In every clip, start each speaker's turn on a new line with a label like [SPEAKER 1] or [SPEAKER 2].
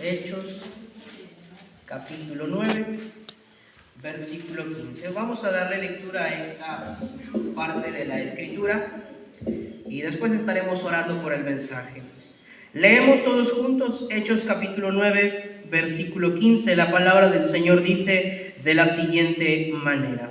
[SPEAKER 1] Hechos, capítulo 9, versículo 15. Vamos a darle lectura a esta parte de la Escritura y después estaremos orando por el mensaje. Leemos todos juntos Hechos capítulo 9, versículo 15. La palabra del Señor dice de la siguiente manera: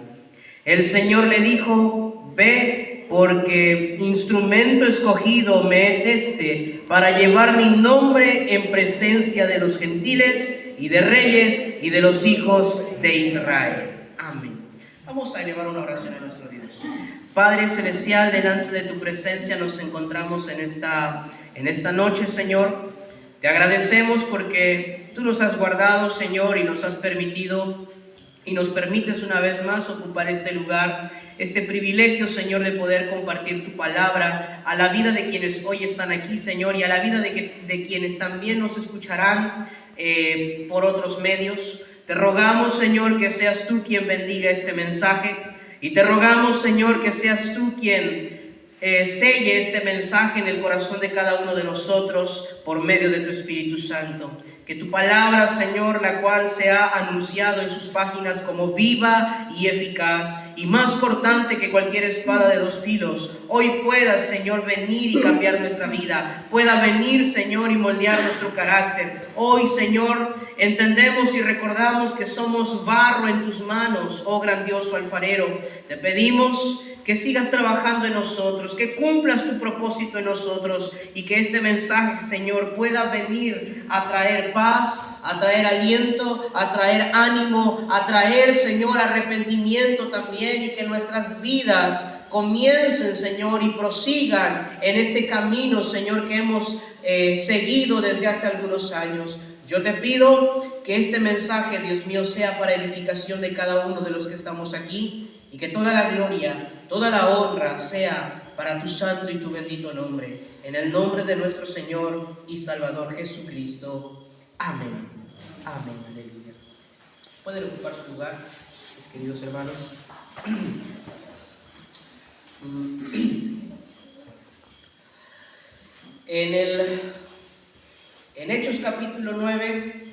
[SPEAKER 1] el Señor le dijo: ve, porque instrumento escogido me es este para llevar mi nombre en presencia de los gentiles y de reyes y de los hijos de Israel. Amén. Vamos a elevar una oración a nuestro Dios. Padre celestial, delante de tu presencia nos encontramos en esta noche, Señor. Te agradecemos porque tú nos has guardado, Señor, y nos has permitido y nos permites una vez más ocupar este lugar, este privilegio, Señor, de poder compartir tu palabra a la vida de quienes hoy están aquí, Señor, y a la vida de quienes también nos escucharán por otros medios. Te rogamos, Señor, que seas tú quien bendiga este mensaje, y te rogamos, Señor, que seas tú quien selle este mensaje en el corazón de cada uno de nosotros por medio de tu Espíritu Santo. Que tu palabra, Señor, la cual se ha anunciado en sus páginas como viva y eficaz y más cortante que cualquier espada de dos filos, hoy pueda, Señor, venir y cambiar nuestra vida. Pueda venir, Señor, y moldear nuestro carácter. Hoy, Señor, entendemos y recordamos que somos barro en tus manos, oh grandioso alfarero. Te pedimos que sigas trabajando en nosotros, que cumplas tu propósito en nosotros y que este mensaje, Señor, pueda venir a traer paz, a traer aliento, a traer ánimo, a traer, Señor, arrepentimiento también, y que nuestras vidas comiencen, Señor, y prosigan en este camino, Señor, que hemos seguido desde hace algunos años. Yo te pido que este mensaje, Dios mío, sea para edificación de cada uno de los que estamos aquí, y que toda la gloria, toda la honra sea para tu santo y tu bendito nombre. En el nombre de nuestro Señor y Salvador Jesucristo. Amén. Amén. Aleluya. Pueden ocupar su lugar, mis queridos hermanos. En Hechos capítulo 9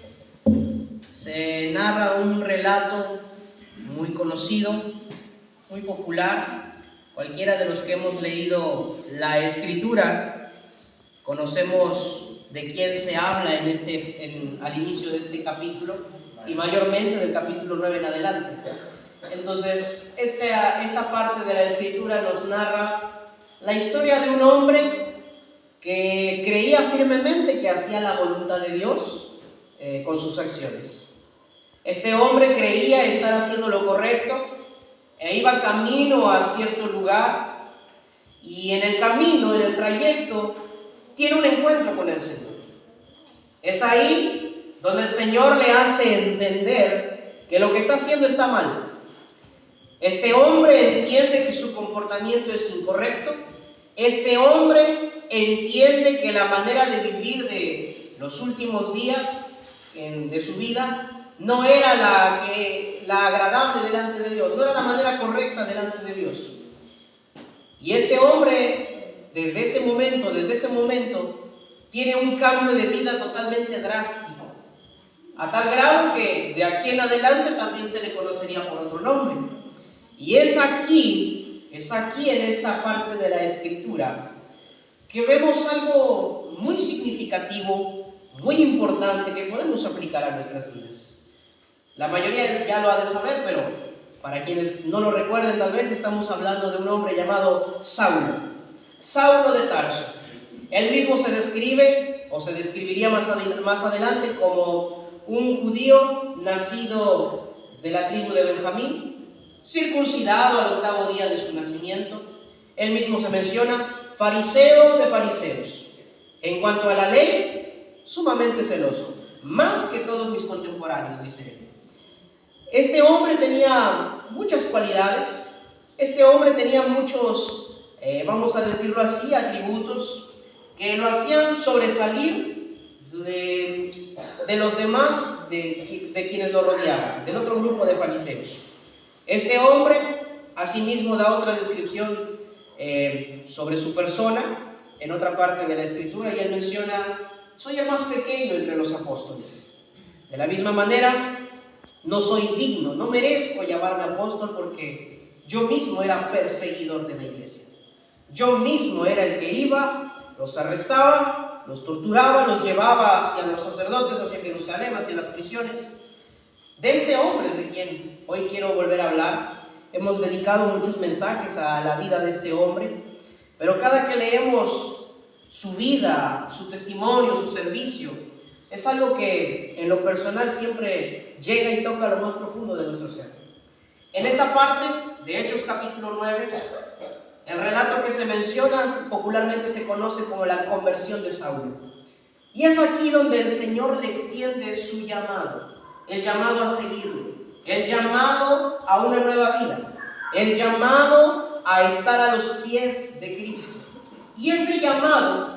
[SPEAKER 1] se narra un relato muy conocido, muy popular. Cualquiera de los que hemos leído la Escritura conocemos de quién se habla al inicio de este capítulo, y mayormente del capítulo 9 en adelante. Entonces, esta parte de la Escritura nos narra la historia de un hombre que creía firmemente que hacía la voluntad de Dios con sus acciones. Este hombre creía estar haciendo lo correcto e iba camino a cierto lugar, y en el camino, en el trayecto, tiene un encuentro con el Señor. Es ahí donde el Señor le hace entender que lo que está haciendo está mal. Este hombre entiende que su comportamiento es incorrecto. Este hombre entiende que la manera de vivir de los últimos días de su vida no era la agradable delante de Dios, no era la manera correcta delante de Dios. Y este hombre, desde ese momento, tiene un cambio de vida totalmente drástico, a tal grado que de aquí en adelante también se le conocería por otro nombre. Y es aquí en esta parte de la Escritura que vemos algo muy significativo, muy importante, que podemos aplicar a nuestras vidas. La mayoría ya lo ha de saber, pero para quienes no lo recuerden, tal vez estamos hablando de un hombre llamado Saulo de Tarso. Él mismo se describe, o se describiría más adelante, como un judío nacido de la tribu de Benjamín, circuncidado al 8º día de su nacimiento. Él mismo se menciona fariseo de fariseos. En cuanto a la ley, sumamente celoso, más que todos mis contemporáneos, dice él. Este hombre tenía muchas cualidades. Este hombre tenía muchos, vamos a decirlo así, atributos que lo hacían sobresalir de los demás, de quienes lo rodeaban, del otro grupo de fariseos. Este hombre asimismo da otra descripción sobre su persona en otra parte de la Escritura, y él menciona soy el más pequeño entre los apóstoles. De la misma manera, no soy digno, no merezco llamarme apóstol porque yo mismo era perseguidor de la iglesia. Yo mismo era el que iba, los arrestaba, los torturaba, los llevaba hacia los sacerdotes, hacia Jerusalén, hacia las prisiones. De este hombre de quien hoy quiero volver a hablar, hemos dedicado muchos mensajes a la vida de este hombre, pero cada que leemos su vida, su testimonio, su servicio, es algo que en lo personal siempre llega y toca lo más profundo de nuestro ser. En esta parte de Hechos capítulo 9, el relato que se menciona popularmente se conoce como la conversión de Saulo. Y es aquí donde el Señor le extiende su llamado, el llamado a seguirlo, el llamado a una nueva vida, el llamado a estar a los pies de Cristo. Y ese llamado,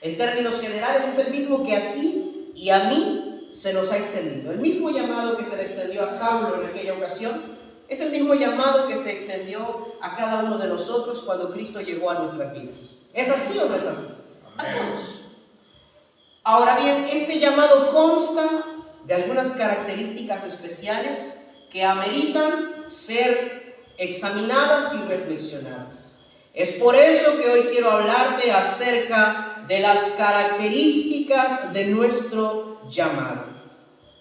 [SPEAKER 1] en términos generales, es el mismo que a ti y a mí se nos ha extendido. El mismo llamado que se le extendió a Saulo en aquella ocasión, es el mismo llamado que se extendió a cada uno de nosotros cuando Cristo llegó a nuestras vidas. ¿Es así o no es así? A todos. Ahora bien, este llamado consta de algunas características especiales que ameritan ser examinadas y reflexionadas. Es por eso que hoy quiero hablarte acerca de las características de nuestro llamado.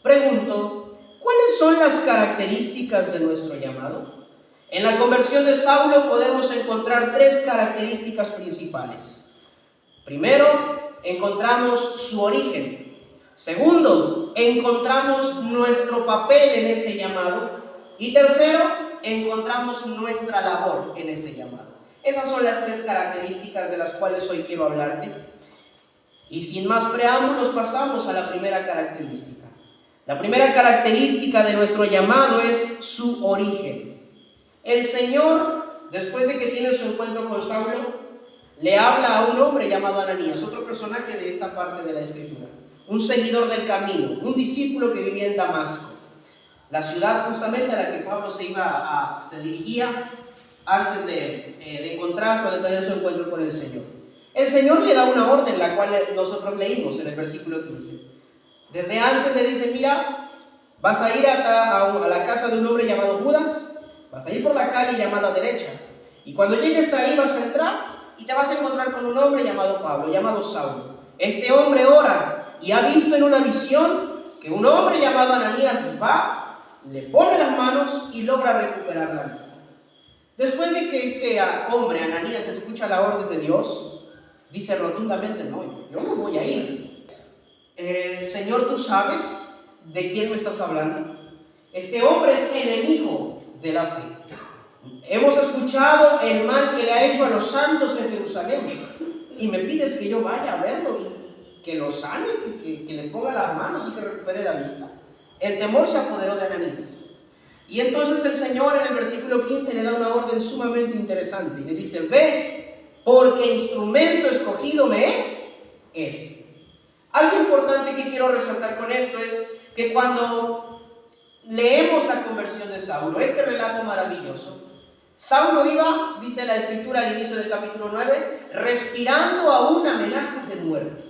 [SPEAKER 1] Pregunto, ¿cuáles son las características de nuestro llamado? En la conversión de Saulo podemos encontrar tres características principales. Primero, encontramos su origen. Segundo, encontramos nuestro papel en ese llamado. Y tercero, encontramos nuestra labor en ese llamado. Esas son las tres características de las cuales hoy quiero hablarte. Y sin más preámbulos pasamos a la primera característica. La primera característica de nuestro llamado es su origen. El Señor, después de que tiene su encuentro con Saulo, le habla a un hombre llamado Ananías, otro personaje de esta parte de la Escritura, un seguidor del camino, un discípulo que vivía en Damasco, la ciudad justamente a la que Pablo se dirigía antes de encontrarse o de tener su encuentro con el Señor. El Señor le da una orden, la cual nosotros leímos en el versículo 15. Desde antes le dice, mira, vas a ir a la casa de un hombre llamado Judas, vas a ir por la calle llamada derecha, y cuando llegues ahí vas a entrar y te vas a encontrar con un hombre llamado Pablo, llamado Saulo. Este hombre ora y ha visto en una visión que un hombre llamado Ananías va, le pone las manos y logra recuperar la vista. Después de que este hombre, Ananías, escucha la orden de Dios, dice rotundamente, no, yo no voy a ir. Señor, tú sabes de quién me estás hablando. Este hombre es enemigo de la fe. Hemos escuchado el mal que le ha hecho a los santos en Jerusalén y me pides que yo vaya a verlo y que lo sane, que le ponga las manos y que recupere la vista. El temor se apoderó de Ananías. Y entonces el Señor en el versículo 15 le da una orden sumamente interesante y le dice, ve, porque instrumento escogido me es este. Algo importante que quiero resaltar con esto es que cuando leemos la conversión de Saulo, este relato maravilloso, Saulo iba, dice la Escritura al inicio del capítulo 9, respirando aún amenazas de muerte.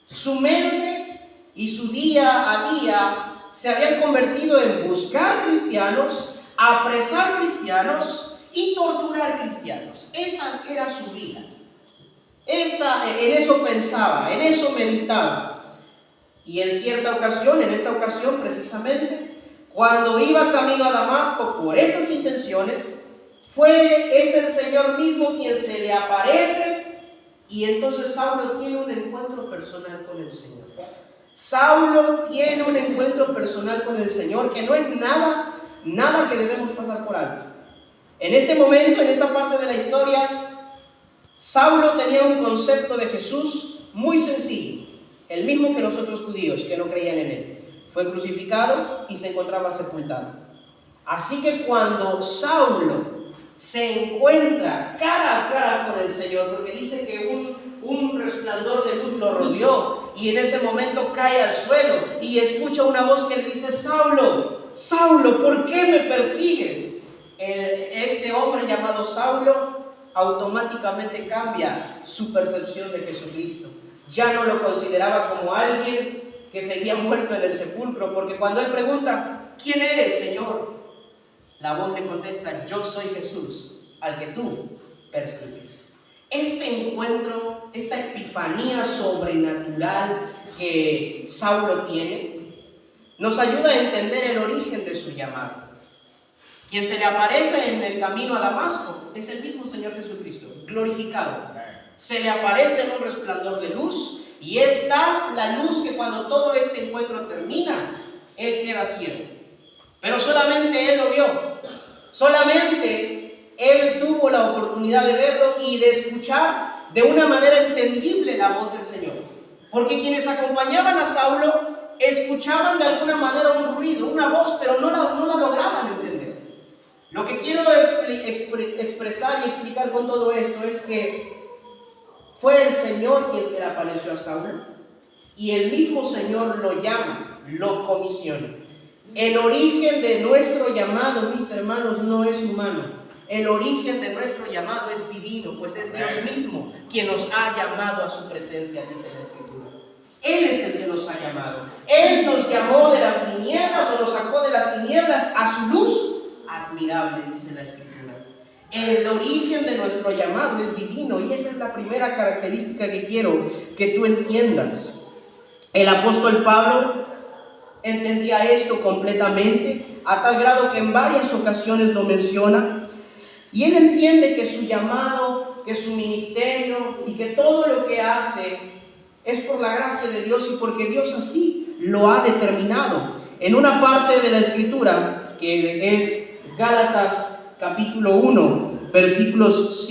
[SPEAKER 1] Su mente y su día a día se habían convertido en buscar cristianos, apresar cristianos y torturar cristianos. Esa era su vida. En eso pensaba, en eso meditaba. Y en cierta ocasión, en esta ocasión precisamente, cuando iba camino a Damasco por esas intenciones, es el Señor mismo quien se le aparece y entonces Saulo tiene un encuentro personal con el Señor. Saulo tiene un encuentro personal con el Señor que no es nada que debemos pasar por alto. En este momento, en esta parte de la historia, Saulo tenía un concepto de Jesús muy sencillo, el mismo que los otros judíos que no creían en él. Fue crucificado y se encontraba sepultado. Así que cuando Saulo se encuentra cara a cara con el Señor, porque dice que un resplandor de luz lo rodeó y en ese momento cae al suelo y escucha una voz que le dice, Saulo, Saulo, ¿por qué me persigues? Este hombre llamado Saulo automáticamente cambia su percepción de Jesucristo. Ya no lo consideraba como alguien que seguía muerto en el sepulcro, porque cuando él pregunta, ¿quién eres, Señor? La voz le contesta, yo soy Jesús, al que tú persigues. Este encuentro, esta epifanía sobrenatural que Saulo tiene, nos ayuda a entender el origen de su llamado. Quien se le aparece en el camino a Damasco es el mismo Señor Jesucristo, glorificado. Se le aparece en un resplandor de luz, y es tal la luz que cuando todo este encuentro termina, él queda ciego. Pero solamente él lo vio, solamente él tuvo la oportunidad de verlo y de escuchar de una manera entendible la voz del Señor. Porque quienes acompañaban a Saulo escuchaban de alguna manera un ruido, una voz, pero no la lograban entender. Lo que quiero expresar y explicar con todo esto es que fue el Señor quien se le apareció a Saulo, y el mismo Señor lo llama, lo comisiona. El origen de nuestro llamado, mis hermanos, no es humano. El origen de nuestro llamado es divino, pues es Dios mismo quien nos ha llamado a su presencia, dice la Escritura. Él es el que nos ha llamado. Él nos llamó de las tinieblas, o nos sacó de las tinieblas a su luz admirable, dice la Escritura. El origen de nuestro llamado es divino, y esa es la primera característica que quiero que tú entiendas. El apóstol Pablo entendía esto completamente, a tal grado que en varias ocasiones lo menciona, y él entiende que su llamado, que su ministerio y que todo lo que hace es por la gracia de Dios y porque Dios así lo ha determinado. En una parte de la Escritura, que es Gálatas capítulo 1, versículos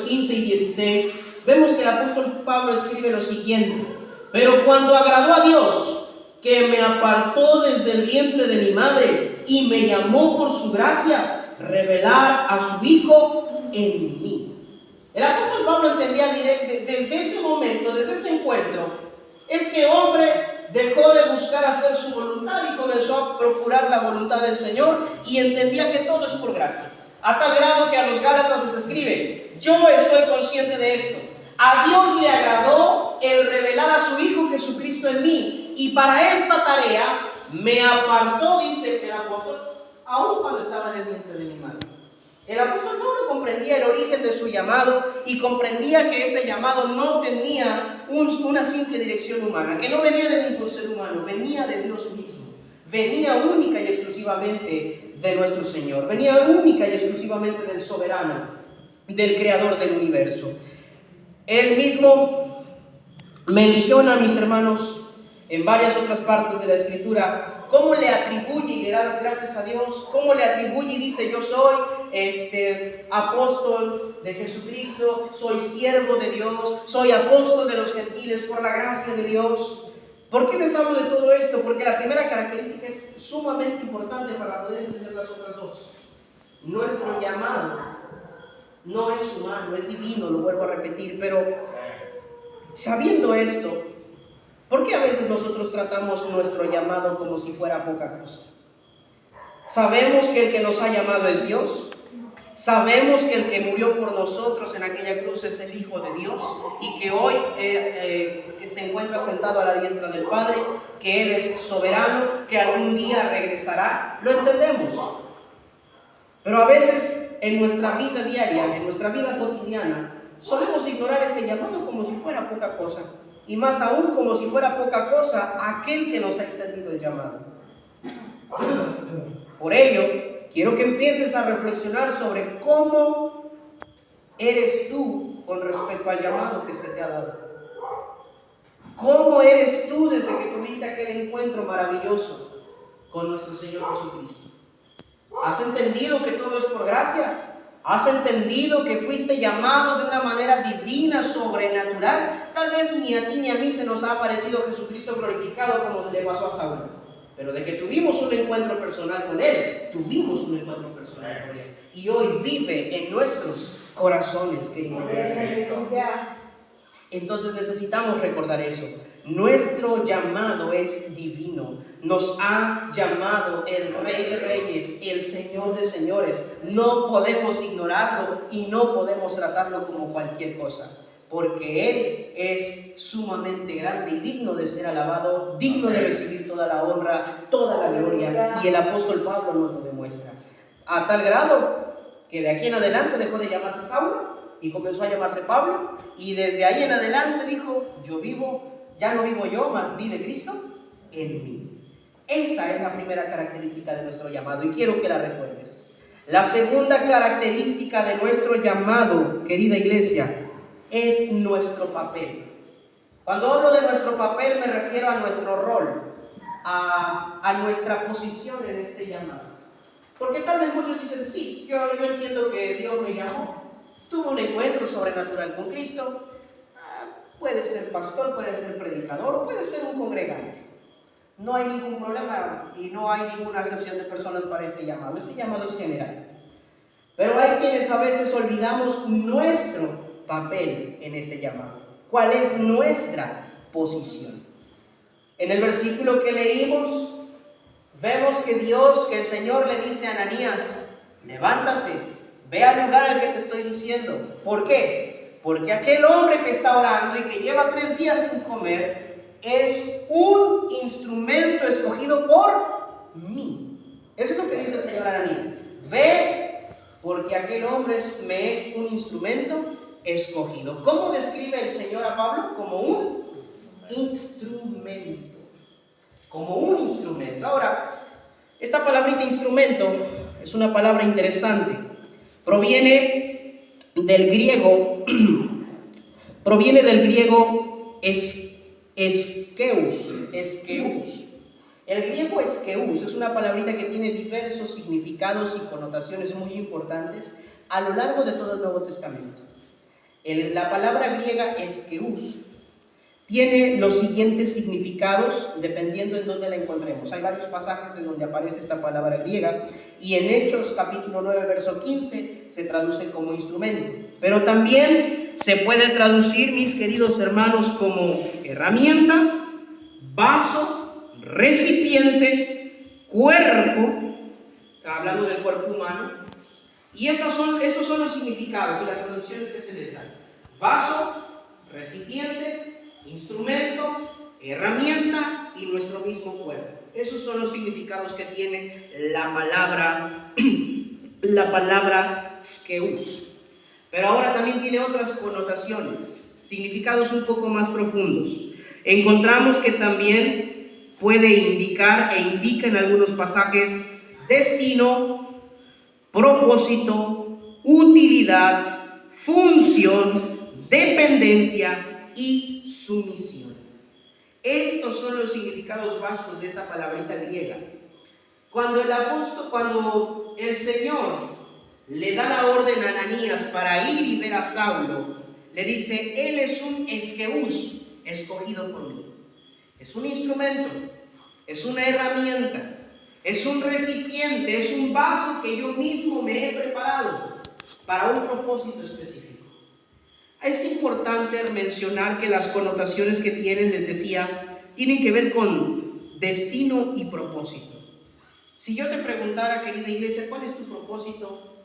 [SPEAKER 1] 15 y 16, vemos que el apóstol Pablo escribe lo siguiente: pero cuando agradó a Dios, que me apartó desde el vientre de mi madre y me llamó por su gracia, revelar a su Hijo en mí. El apóstol Pablo entendía desde ese momento, desde ese encuentro, este hombre dejó de buscar hacer su voluntad y comenzó a procurar la voluntad del Señor, y entendía que todo es por gracia. A tal grado que a los Gálatas les escribe: yo estoy consciente de esto. A Dios le agradó el revelar a su Hijo Jesucristo en mí, y para esta tarea me apartó, dice el apóstol, aún cuando estaba en el vientre de mi madre. El apóstol Pablo comprendía el origen de su llamado y comprendía que ese llamado no tenía una simple dirección humana, que no venía de ningún ser humano, venía de Dios mismo, venía única y exclusivamente de nuestro Señor, venía única y exclusivamente del soberano, del creador del universo. Él mismo menciona, mis hermanos, en varias otras partes de la Escritura, cómo le atribuye y le da las gracias a Dios, cómo le atribuye y dice: yo soy apóstol de Jesucristo, soy siervo de Dios, soy apóstol de los gentiles por la gracia de Dios. ¿Por qué les hablo de todo esto? Porque la primera característica es sumamente importante para poder entender las otras dos. Nuestro llamado no es humano, es divino, lo vuelvo a repetir, pero sabiendo esto, ¿por qué a veces nosotros tratamos nuestro llamado como si fuera poca cosa? Sabemos que el que nos ha llamado es Dios. Sabemos que el que murió por nosotros en aquella cruz es el Hijo de Dios, y que hoy se encuentra sentado a la diestra del Padre, que Él es soberano, que algún día regresará. Lo entendemos. Pero a veces en nuestra vida diaria, en nuestra vida cotidiana, solemos ignorar ese llamado como si fuera poca cosa. Y más aún, como si fuera poca cosa aquel que nos ha extendido el llamado. Por ello, quiero que empieces a reflexionar sobre cómo eres tú con respecto al llamado que se te ha dado. ¿Cómo eres tú desde que tuviste aquel encuentro maravilloso con nuestro Señor Jesucristo? ¿Has entendido que todo es por gracia? ¿Has entendido que fuiste llamado de una manera divina, sobrenatural? Tal vez ni a ti ni a mí se nos ha aparecido Jesucristo glorificado como le pasó a Saulo. Pero de que tuvimos un encuentro personal con Él, tuvimos un encuentro personal con Él. Y hoy vive en nuestros corazones, queridos. Entonces necesitamos recordar eso. Nuestro llamado es divino. Nos ha llamado el Rey de Reyes, el Señor de Señores. No podemos ignorarlo y no podemos tratarlo como cualquier cosa. porque Él es sumamente grande y digno de ser alabado, digno de recibir toda la honra, toda la gloria, y el apóstol Pablo nos lo demuestra. A tal grado que de aquí en adelante dejó de llamarse Saulo y comenzó a llamarse Pablo, y desde ahí en adelante dijo: yo vivo, ya no vivo yo, mas vive Cristo en mí. Esa es la primera característica de nuestro llamado, y quiero que la recuerdes. La segunda característica de nuestro llamado, querida iglesia, es nuestro papel. Cuando hablo de nuestro papel me refiero a nuestro rol, a nuestra posición en este llamado. Porque tal vez muchos dicen: sí, yo entiendo que Dios me llamó, tuve un encuentro sobrenatural con Cristo, puede ser pastor, puede ser predicador, puede ser un congregante. No hay ningún problema y no hay ninguna acepción de personas para este llamado. Este llamado es general. Pero hay quienes a veces olvidamos nuestro papel en ese llamado. ¿Cuál es nuestra posición? En el versículo que leímos, vemos que el Señor le dice a Ananías: levántate, ve al lugar al que te estoy diciendo. ¿Por qué? Porque aquel hombre que está orando y que lleva 3 días sin comer es un instrumento escogido por mí. Eso es lo que dice el Señor a Ananías: ve, porque aquel hombre me es un instrumento escogido. ¿Cómo describe el Señor a Pablo? Como un instrumento. Como un instrumento. Ahora, esta palabrita instrumento es una palabra interesante. Proviene del griego eskeus. El griego eskeus es una palabrita que tiene diversos significados y connotaciones muy importantes a lo largo de todo el Nuevo Testamento. La palabra griega eskeus tiene los siguientes significados dependiendo en dónde la encontremos. Hay varios pasajes en donde aparece esta palabra griega, y en Hechos capítulo 9 verso 15 se traduce como instrumento, pero también se puede traducir, mis queridos hermanos, como herramienta, vaso, recipiente, cuerpo, hablando del cuerpo humano. Y estos son los significados y las traducciones que se les dan: vaso, recipiente, instrumento, herramienta y nuestro mismo cuerpo. Esos son los significados que tiene la palabra skeus. Pero ahora también tiene otras connotaciones, significados un poco más profundos. Encontramos que también puede indicar e indica en algunos pasajes destino, propósito, utilidad, función, dependencia y sumisión. Estos son los significados básicos de esta palabrita griega. Cuando el Señor le da la orden a Ananías para ir y ver a Saulo, le dice: él es un eskeus, escogido por mí. Es un instrumento, es una herramienta, es un recipiente, es un vaso que yo mismo me he preparado para un propósito específico. Es importante mencionar que las connotaciones que tienen, les decía, tienen que ver con destino y propósito. Si yo te preguntara, querida iglesia, ¿cuál es tu propósito?,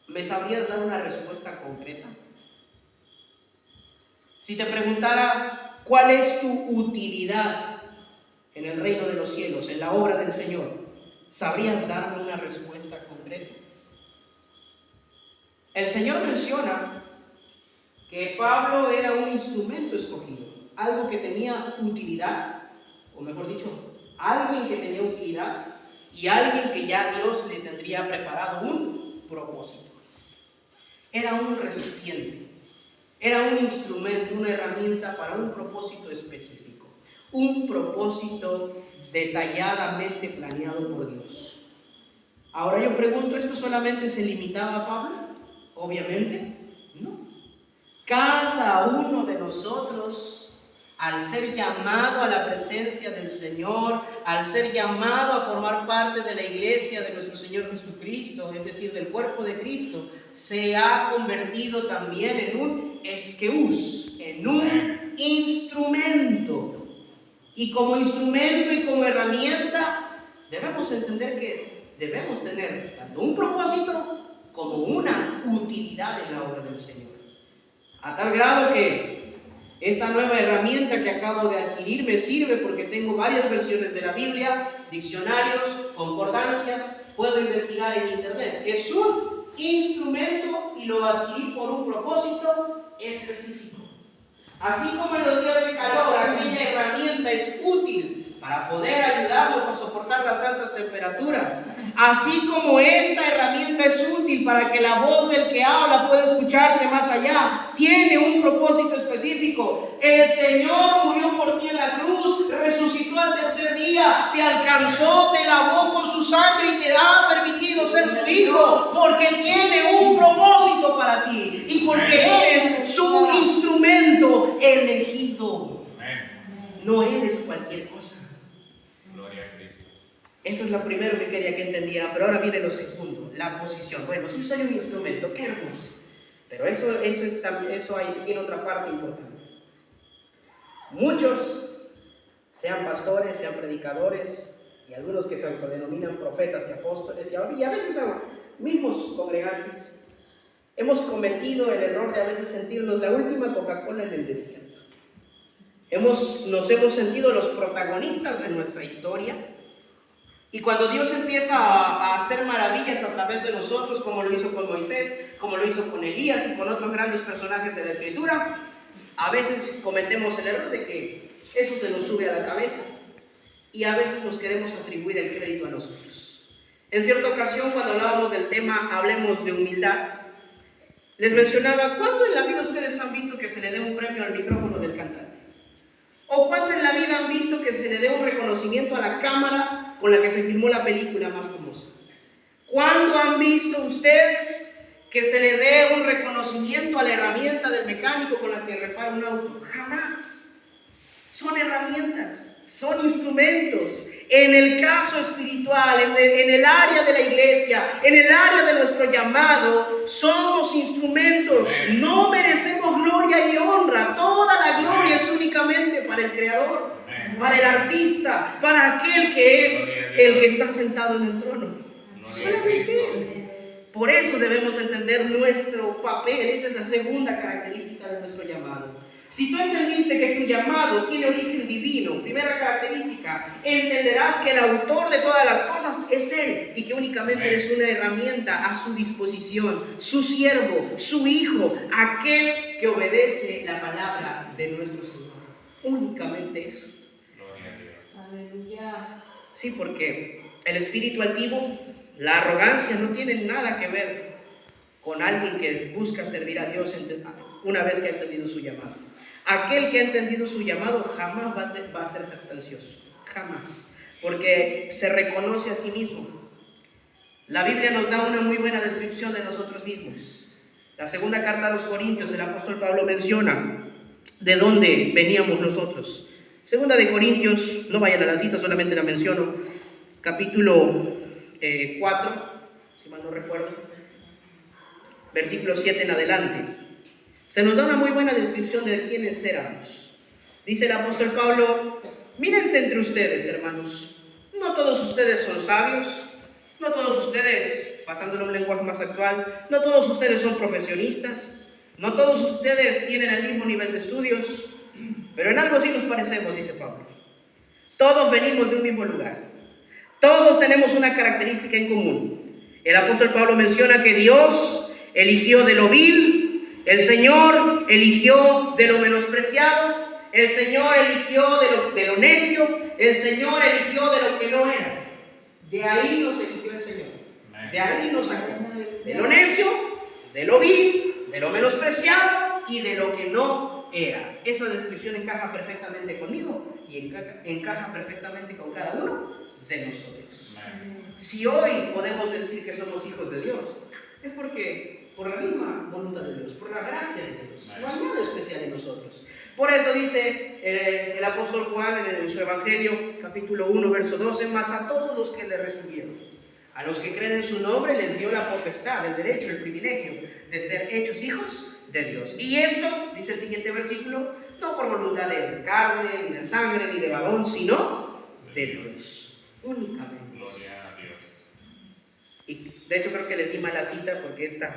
[SPEAKER 1] ¿me sabrías dar una respuesta concreta? Si te preguntara, ¿cuál es tu utilidad en el reino de los cielos, en la obra del Señor?, ¿sabrías darme una respuesta concreta? El Señor menciona que Pablo era un instrumento escogido, algo que tenía utilidad, o mejor dicho, alguien que tenía utilidad y alguien que ya Dios le tendría preparado un propósito. Era un recipiente, era un instrumento, una herramienta para un propósito específico, un propósito detalladamente planeado por Dios. Ahora yo pregunto, ¿esto solamente se limitaba a Pablo? Obviamente no. Cada uno de nosotros, al ser llamado a la presencia del Señor, al ser llamado a formar parte de la iglesia de nuestro Señor Jesucristo, es decir, del cuerpo de Cristo, se ha convertido también en un eskeus, en un instrumento. Y como instrumento y como herramienta, debemos entender que debemos tener tanto un propósito como una utilidad en la obra del Señor. A tal grado que esta nueva herramienta que acabo de adquirir me sirve porque tengo varias versiones de la Biblia, diccionarios, concordancias, puedo investigar en internet. Es un instrumento y lo adquirí por un propósito específico. Así como en los días de calor, aquella herramienta es útil para poder ayudarnos a soportar las altas temperaturas. Así como esta herramienta es útil para que la voz del que habla pueda escucharse más allá, tiene un propósito específico. El Señor murió por ti en la cruz, resucitó al tercer día, te alcanzó, te lavó con su sangre y te ha permitido ser su hijo, porque tiene un propósito para ti y porque eres su instrumento elegido. No eres cualquier cosa. Eso es lo primero que quería que entendieran, pero ahora viene lo segundo, la posición. Bueno, sí soy un instrumento, qué hermoso, pero eso tiene otra parte importante. Muchos, sean pastores, sean predicadores, y algunos que se autodenominan profetas y apóstoles, y a veces mismos congregantes, hemos cometido el error de a veces sentirnos la última Coca-Cola en el desierto. Nos hemos sentido los protagonistas de nuestra historia. Y cuando Dios empieza a hacer maravillas a través de nosotros, como lo hizo con Moisés, como lo hizo con Elías y con otros grandes personajes de la Escritura, a veces cometemos el error de que eso se nos sube a la cabeza y a veces nos queremos atribuir el crédito a nosotros. En cierta ocasión, cuando hablábamos del tema Hablemos de humildad, les mencionaba, ¿cuándo en la vida ustedes han visto que se le dé un premio al micrófono del cantante? ¿O cuándo en la vida han visto que se le dé un reconocimiento a la cámara con la que se filmó la película más famosa? ¿Cuándo han visto ustedes que se le dé un reconocimiento a la herramienta del mecánico con la que repara un auto? Jamás. Son herramientas, son instrumentos. En el caso espiritual, en el área de la iglesia, en el área de nuestro llamado, somos instrumentos. No merecemos gloria y honra. Toda la gloria es únicamente para el Creador, para el artista, para aquel que es el que está sentado en el trono. Solamente Él. Por eso debemos entender nuestro papel. Esa es la segunda característica de nuestro llamado. Si tú entendiste que tu llamado tiene origen divino, primera característica, entenderás que el autor de todas las cosas es Él y que únicamente eres una herramienta a su disposición, su siervo, su hijo, aquel que obedece la palabra de nuestro Señor. Únicamente eso. Aleluya. Sí, porque el espíritu altivo, la arrogancia no tiene nada que ver con alguien que busca servir a Dios una vez que ha entendido su llamado. Aquel que ha entendido su llamado jamás va a ser jactancioso, jamás, porque se reconoce a sí mismo. La Biblia nos da una muy buena descripción de nosotros mismos. La segunda carta a los Corintios, el apóstol Pablo menciona de dónde veníamos nosotros. Segunda de Corintios, no vayan a la cita, solamente la menciono, capítulo 4, si mal no recuerdo, versículo 7 en adelante. Se nos da una muy buena descripción de quiénes éramos. Dice el apóstol Pablo, mírense entre ustedes, hermanos. No todos ustedes son sabios, no todos ustedes, pasándolo a un lenguaje más actual, no todos ustedes son profesionistas, no todos ustedes tienen el mismo nivel de estudios, pero en algo sí nos parecemos, dice Pablo. Todos venimos de un mismo lugar. Todos tenemos una característica en común. El apóstol Pablo menciona que Dios eligió de lo vil, el Señor eligió de lo menospreciado, el Señor eligió de lo necio, el Señor eligió de lo que no era. De ahí nos eligió el Señor. De ahí nos sacó. De lo necio, de lo vil, de lo menospreciado y de lo que no era. Esa descripción encaja perfectamente conmigo y encaja perfectamente con cada uno de nosotros. Si hoy podemos decir que somos hijos de Dios, es porque por la misma voluntad de Dios, por la gracia de Dios. No hay nada especial en nosotros. Por eso dice el apóstol Juan en su Evangelio, capítulo 1, verso 12, mas a todos los que le recibieron, a los que creen en su nombre, les dio la potestad, el derecho, el privilegio de ser hechos hijos de Dios. Y esto, dice el siguiente versículo, no por voluntad de carne, ni de sangre, ni de varón, sino de Dios. Únicamente.
[SPEAKER 2] Gloria a Dios.
[SPEAKER 1] Y de hecho creo que les di mala cita porque esta...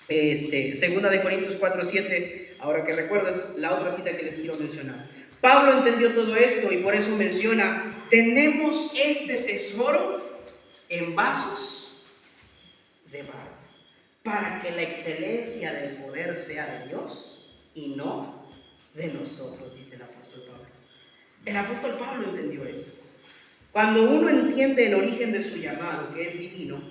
[SPEAKER 1] Segunda de Corintios 4:7
[SPEAKER 2] ahora que recuerdo es la otra cita que les quiero mencionar. Pablo entendió todo esto y por eso menciona, tenemos este tesoro en vasos de barro, para que la excelencia del poder sea de Dios y no de nosotros, dice el apóstol Pablo. El apóstol Pablo entendió esto. Cuando uno entiende el origen de su llamado, que es divino,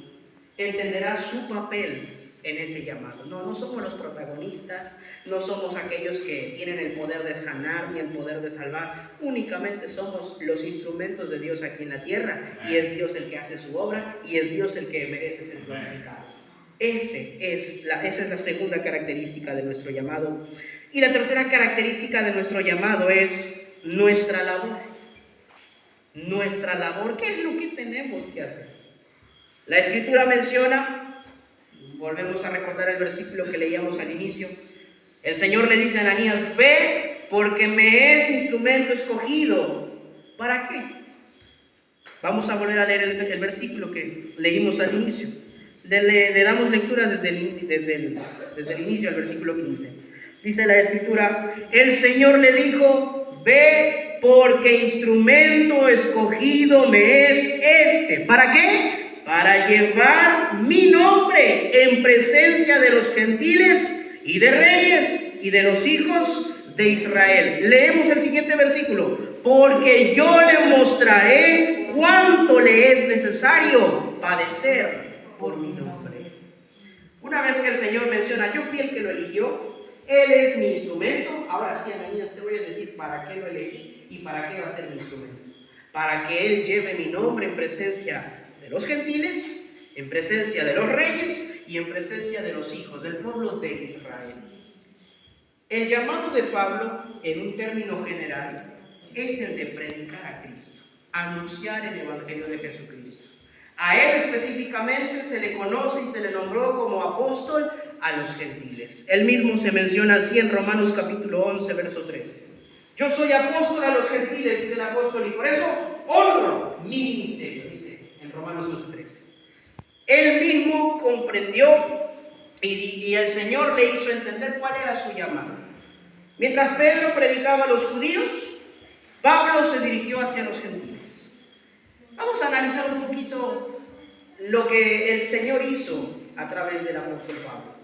[SPEAKER 2] entenderá su papel en ese llamado. No somos los protagonistas, no somos aquellos que tienen el poder de sanar ni el poder de salvar. Únicamente somos los instrumentos de Dios aquí en la tierra, y es Dios el que hace su obra y es Dios el que merece ser glorificado. Esa es la segunda característica de nuestro llamado. Y la tercera característica de nuestro llamado es nuestra labor. Nuestra labor, ¿qué es lo que tenemos que hacer? La Escritura menciona, volvemos a recordar el versículo que leíamos al inicio, el Señor le dice a Ananías, ve porque me es instrumento escogido. ¿Para qué? Vamos a volver a leer el versículo que leímos al inicio. Le damos lectura desde el inicio al versículo 15. Dice la Escritura, el Señor le dijo, ve porque instrumento escogido me es este. ¿Para qué? Para llevar mi nombre en presencia de los gentiles y de reyes y de los hijos de Israel. Leemos el siguiente versículo. Porque yo le mostraré cuánto le es necesario padecer por mi nombre. Una vez que el Señor menciona, yo fui el que lo eligió, Él es mi instrumento. Ahora sí, Ananías, te voy a decir para qué lo elegí y para qué va a ser mi instrumento. Para que Él lleve mi nombre en presencia de los gentiles, en presencia de los reyes y en presencia de los hijos del pueblo de Israel. El llamado de Pablo, en un término general, es el de predicar a Cristo, anunciar el evangelio de Jesucristo. A él específicamente se le conoce y se le nombró como apóstol a los gentiles. Él mismo se menciona así en Romanos capítulo 11, verso 13. Yo soy apóstol a los gentiles, dice el apóstol, y por eso honro mi ministerio, dice en Romanos 11, 13. Él mismo comprendió y el Señor le hizo entender cuál era su llamado. Mientras Pedro predicaba a los judíos, Pablo se dirigió hacia los gentiles. Vamos a analizar un poquito lo que el Señor hizo a través del apóstol Pablo.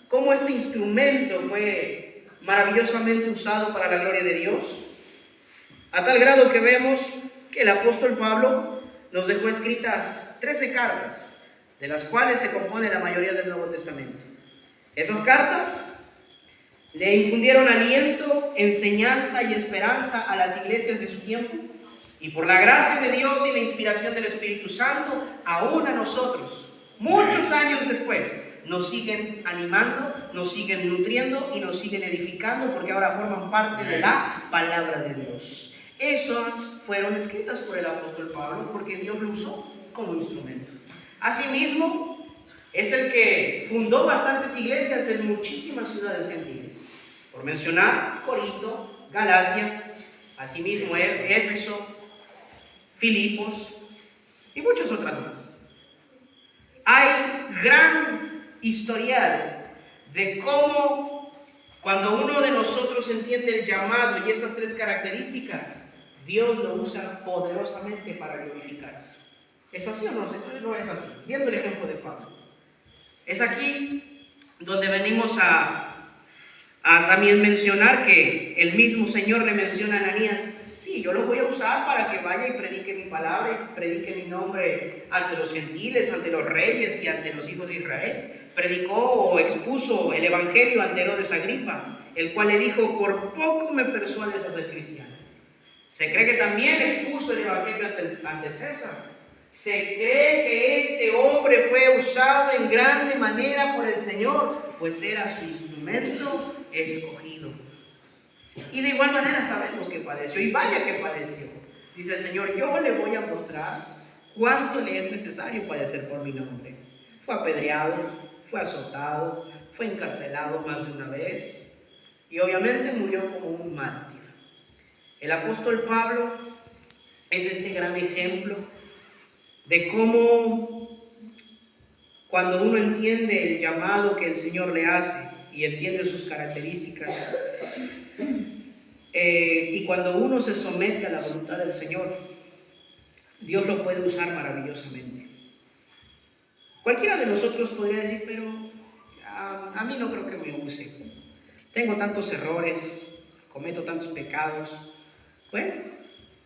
[SPEAKER 2] Cómo este instrumento fue maravillosamente usado para la gloria de Dios. A tal grado que vemos que el apóstol Pablo nos dejó escritas 13 cartas, de las cuales se compone la mayoría del Nuevo Testamento. Esas cartas le infundieron aliento, enseñanza y esperanza a las iglesias de su tiempo, y por la gracia de Dios y la inspiración del Espíritu Santo, aún a nosotros, muchos años después, nos siguen animando, nos siguen nutriendo y nos siguen edificando, porque ahora forman parte de la palabra de Dios. Esas fueron escritas por el apóstol Pablo porque Dios lo usó como instrumento. Asimismo, es el que fundó bastantes iglesias en muchísimas ciudades gentiles. Por mencionar, Corinto, Galacia, asimismo Éfeso, Filipos y muchas otras más. Hay gran historial de cómo cuando uno de nosotros entiende el llamado y estas 3 características, Dios lo usa poderosamente para glorificarse. ¿Es así o no? No es así. Viendo el ejemplo de Pablo. Es aquí donde venimos a también mencionar que el mismo Señor le menciona a Ananías, sí, yo lo voy a usar para que vaya y predique mi palabra y predique mi nombre ante los gentiles, ante los reyes y ante los hijos de Israel. Predicó o expuso el evangelio ante Herodes Agripa, el cual le dijo, por poco me persuades a ser cristiano. Se cree que también expuso el evangelio ante César. Se cree que este hombre fue usado en grande manera por el Señor, pues era su instrumento escogido. Y de igual manera sabemos que padeció, y vaya que padeció. Dice el Señor, yo le voy a mostrar cuánto le es necesario padecer por mi nombre. Fue apedreado, fue azotado, fue encarcelado más de una vez, y obviamente murió como un mártir. El apóstol Pablo es este gran ejemplo de cómo cuando uno entiende el llamado que el Señor le hace y entiende sus características. Y cuando uno se somete a la voluntad del Señor, Dios lo puede usar maravillosamente. Cualquiera de nosotros podría decir, pero a mí no creo que me use. Tengo tantos errores, cometo tantos pecados. Bueno,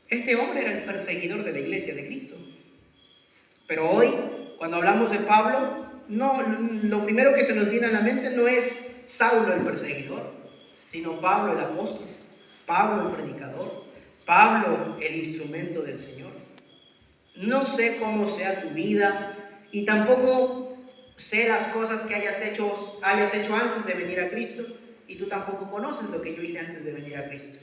[SPEAKER 2] este hombre era el perseguidor de la iglesia de Cristo. Pero hoy, cuando hablamos de Pablo, lo primero que se nos viene a la mente no es Saulo el perseguidor, sino Pablo el apóstol, Pablo el predicador, Pablo el instrumento del Señor. No sé cómo sea tu vida y tampoco sé las cosas que hayas hecho antes de venir a Cristo, y tú tampoco conoces lo que yo hice antes de venir a Cristo.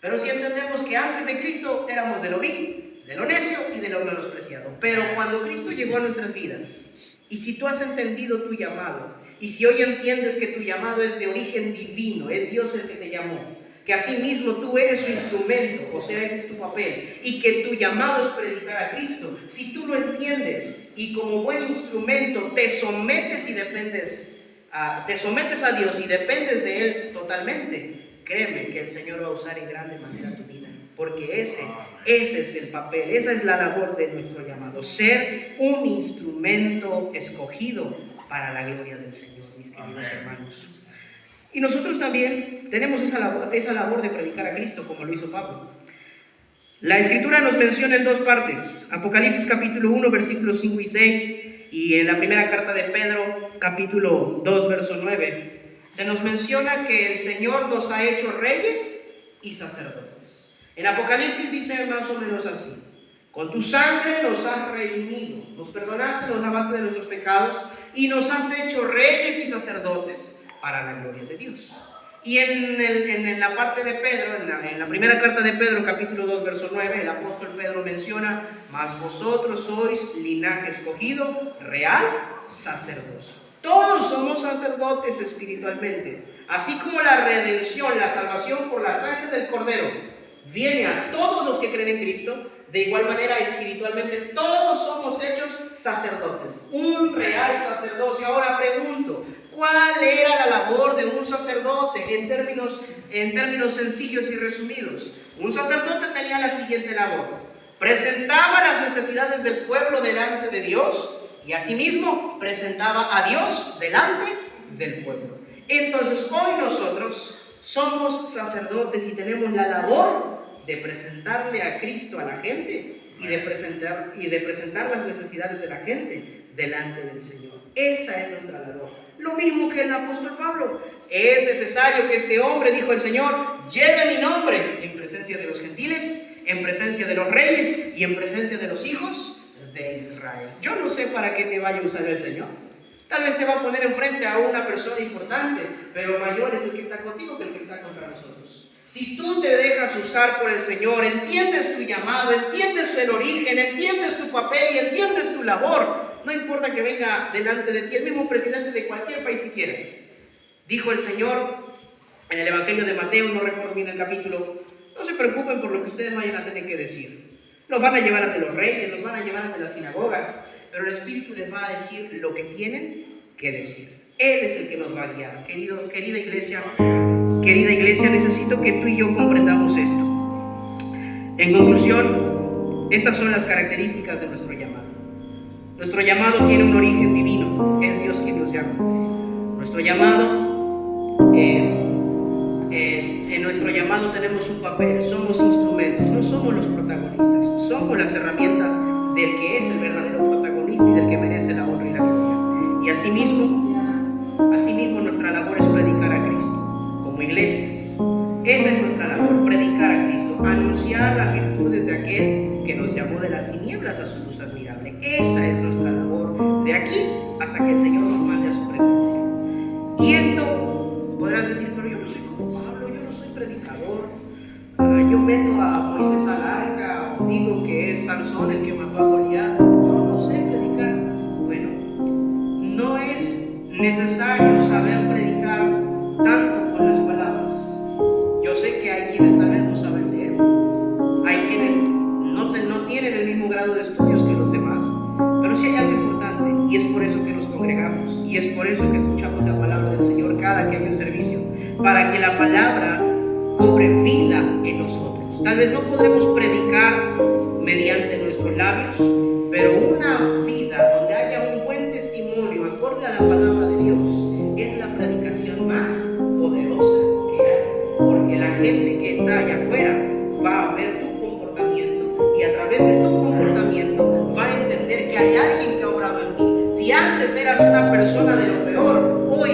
[SPEAKER 2] Pero sí entendemos que antes de Cristo éramos de lo vil, de lo necio y de lo menospreciado. Pero cuando Cristo llegó a nuestras vidas, y si tú has entendido tu llamado, y si hoy entiendes que tu llamado es de origen divino, es Dios el que te llamó, que asimismo tú eres su instrumento, o sea, ese es tu papel, y que tu llamado es predicar a Cristo, si tú lo entiendes y como buen instrumento te sometes a Dios y dependes de Él totalmente, créeme que el Señor va a usar en grande manera tu vida, porque ese es el papel, esa es la labor de nuestro llamado, ser un instrumento escogido para la gloria del Señor, mis queridos hermanos. Y nosotros también tenemos esa labor de predicar a Cristo, como lo hizo Pablo. La Escritura nos menciona en dos partes: Apocalipsis capítulo 1, versículos 5 y 6, y en la primera carta de Pedro, capítulo 2, verso 9, se nos menciona que el Señor nos ha hecho reyes y sacerdotes. En Apocalipsis dice más o menos así: con tu sangre nos has redimido, nos perdonaste, nos lavaste de nuestros pecados y nos has hecho reyes y sacerdotes para la gloria de Dios. Y en la parte de Pedro, en la primera carta de Pedro, capítulo 2, verso 9, el apóstol Pedro menciona: mas vosotros sois linaje escogido, real sacerdocio. Todos somos sacerdotes espiritualmente. Así como la redención, la salvación por la sangre del Cordero viene a todos los que creen en Cristo, de igual manera espiritualmente todos somos hechos sacerdotes, un real sacerdocio. Ahora pregunto, ¿cuál era la labor de un sacerdote en términos sencillos y resumidos? Un sacerdote tenía la siguiente labor: presentaba las necesidades del pueblo delante de Dios y asimismo presentaba a Dios delante del pueblo. Entonces hoy nosotros somos sacerdotes y tenemos la labor de presentarle a Cristo a la gente y de presentar las necesidades de la gente delante del Señor. Esa es nuestra labor. Lo mismo que el apóstol Pablo. Es necesario que este hombre, dijo el Señor, lleve mi nombre en presencia de los gentiles, en presencia de los reyes y en presencia de los hijos de Israel. Yo no sé para qué te vaya a usar el Señor. Tal vez te va a poner enfrente a una persona importante, pero mayor es el que está contigo que el que está contra nosotros. Si tú te dejas usar por el Señor, entiendes tu llamado, entiendes el origen, entiendes tu papel y entiendes tu labor, no importa que venga delante de ti el mismo presidente de cualquier país que quieras. Dijo el Señor en el Evangelio de Mateo, no recuerdo bien el capítulo: no se preocupen por lo que ustedes vayan a tener que decir. Los van a llevar ante los reyes, los van a llevar ante las sinagogas, pero el Espíritu les va a decir lo que tienen que decir. Él es el que nos va a guiar. Querida iglesia, necesito que tú y yo comprendamos esto. En conclusión, estas son las características de nuestro llamado. Nuestro llamado tiene un origen divino, es Dios quien nos llama. Nuestro llamado, en nuestro llamado tenemos un papel, somos instrumentos, no somos los protagonistas, somos las herramientas del que es el verdadero protagonista y del que merece la honra y la gloria. Y asimismo nuestra labor es predicar a Cristo como iglesia. Esa es nuestra labor, predicar a Cristo, anunciar las virtudes de aquel que nos llamó de las tinieblas a su luz admirable. Esa es nuestra labor, de aquí hasta que el Señor nos mande a su presencia. Y esto podrás decir: pero yo no soy como Pablo, yo no soy predicador, yo meto a Moisés al arca, o digo que es Sansón el que mató a Goliat, yo no sé predicar. Bueno, no es necesario saber predicar tanto con las palabras. Yo sé que hay quienes tal vez no saben leer, hay quienes no tienen el mismo grado de estudios que los demás, pero sí hay algo importante, y es por eso que nos congregamos, y es por eso que escuchamos la palabra del Señor cada que hay un servicio, para que la palabra cobre vida en nosotros. Tal vez no podremos predicar mediante nuestros labios, pero una vida donde haya un buen testimonio acorde a la palabra de Dios es la predicación más poderosa que hay, porque la gente que está allá afuera va a ver tu comportamiento y a través de tu comportamiento va a entender que hay alguien que ha obrado en ti. Si antes eras una persona de lo peor, hoy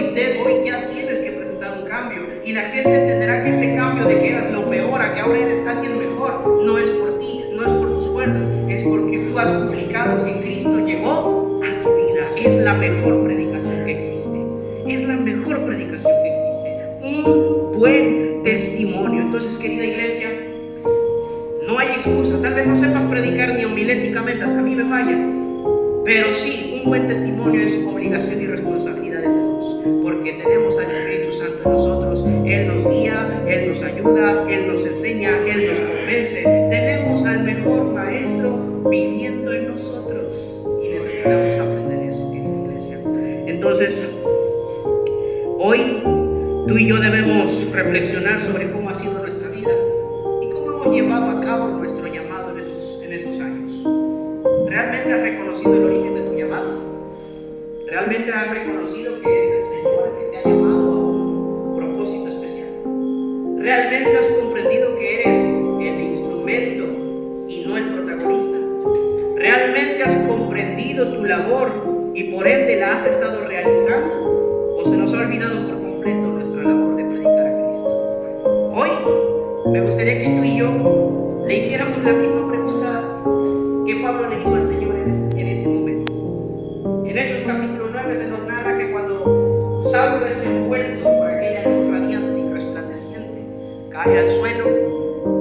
[SPEAKER 2] ya tienes que presentar un cambio, y la gente entenderá que ese cambio de que eras lo peor a que ahora eres alguien mejor no es por ti, no es por tus fuerzas, es porque tú has publicado que Cristo llegó a tu vida. Es la mejor predicación que existe, es la mejor predicación que existe, un buen testimonio. Entonces, querida iglesia, no hay excusa. Tal vez no sepas predicar ni homiléticamente, hasta a mí me falla, pero sí, un buen testimonio es obligación y responsabilidad de todos, porque tenemos al Espíritu Santo en nosotros. Él nos guía, Él nos ayuda, Él nos enseña, Él nos convence. Tenemos al mejor maestro viviendo en nosotros y necesitamos aprender eso, querida iglesia. Entonces, hoy tú y yo debemos reflexionar sobre cómo ha sido nuestra vida y cómo hemos llevado a cabo nuestro llamado en estos años. ¿Realmente has reconocido el origen de tu llamado? ¿Realmente has reconocido que es el Señor el que te ha llamado a un propósito especial? ¿Realmente has comprendido que eres el instrumento y no el protagonista? ¿Realmente has comprendido tu labor y por ende la has estado realizando? ¿O se nos ha olvidado por completo nuestra labor de predicar a Cristo? Hoy me gustaría que tú y yo le hiciéramos la misma pregunta que Pablo le hizo al Señor en ese momento. En Hechos capítulo 9 se nos narra que cuando Saulo es envuelto por aquella luz radiante y resplandeciente, cae al suelo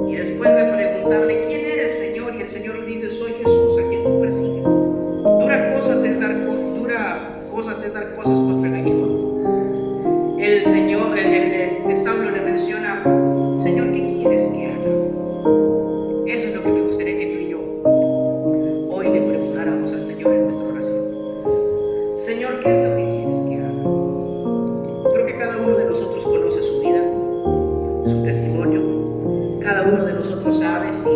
[SPEAKER 2] y después de preguntarle ¿quién eres, Señor? Y el Señor le dice: soy Jesús a quien tú persigues. Dura cosa te es dar cosas contra el aguijón. El Señor, Saulo le menciona: Señor, ¿qué quieres que haga? Eso es lo que me gustaría que tú y yo hoy le preguntáramos al Señor en nuestra oración. Señor, ¿qué es lo que quieres que haga? Creo que cada uno de nosotros conoce su vida, su testimonio. Cada uno de nosotros sabe si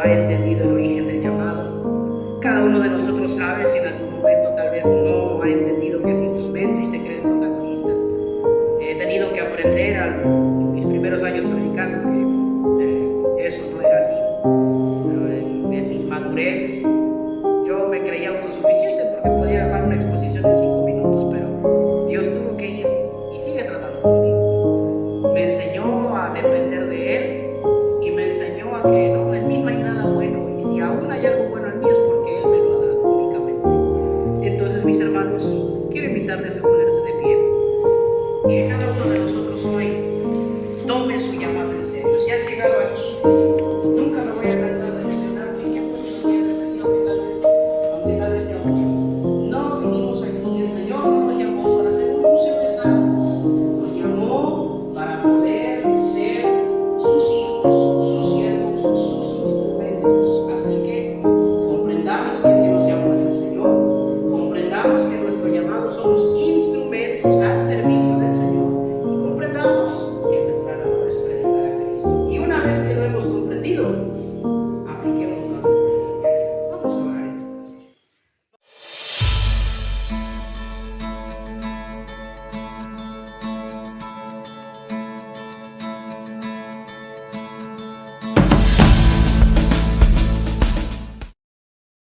[SPEAKER 2] ha entendido el origen del llamado. Cada uno de nosotros sabe si en algún momento tal vez no ha entendido que es instrumento y se cree el protagonista. He tenido que aprender en mis primeros años predicando que eso no era así. En mi madurez yo me creía autosuficiente porque podía dar una exposición en 5 minutos, pero Dios tuvo que ir y sigue tratando conmigo. Me enseñó a depender de Él y me enseñó a que no